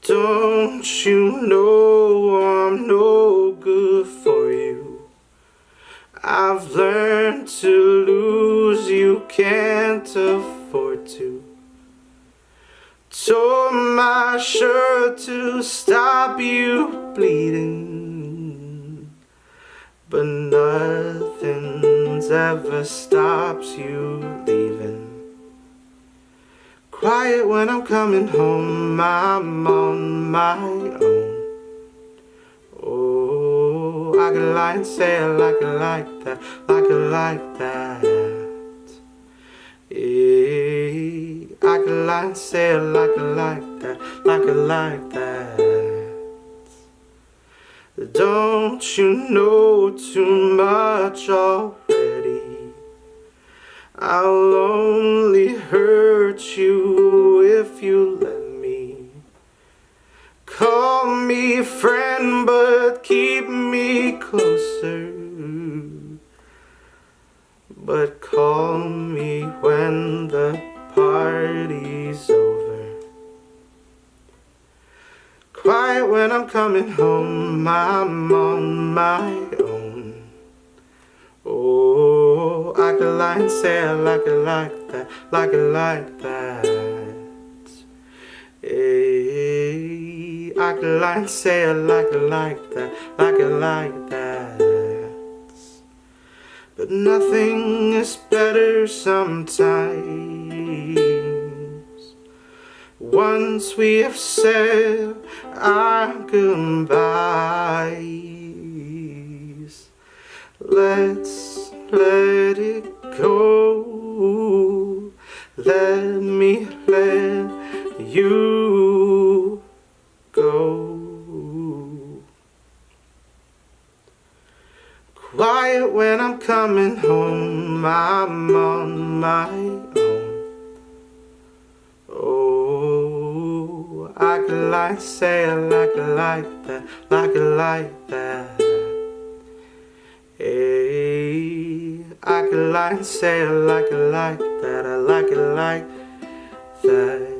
Don't you know I'm no good for you? I've learned to lose, you can't afford to. Tore my shirt to stop you bleeding, but nothing's ever stops you leaving. Quiet when I'm coming home, I'm on my own. Oh, I could lie and say I like it like that, like it like that. Yeah, I could lie and say I like it like that, like it like that. Don't you know too much already? I'll only hurt you if you let me. Call me friend, but keep me closer. But call me when the party's over. Quiet when I'm coming home, I'm on my own. Oh, I could lie and say I like it like that, like it like that. Hey, I could lie and say I like it like that, like it like that. But nothing is better sometimes. Once we have said our goodbyes, let's let it go. Let me let you go. Quiet when I'm coming home, I'm on my own. Oh, I could lie and say I like it like that, like it like that. Hey, I could lie and say I like it like that, I like it like that.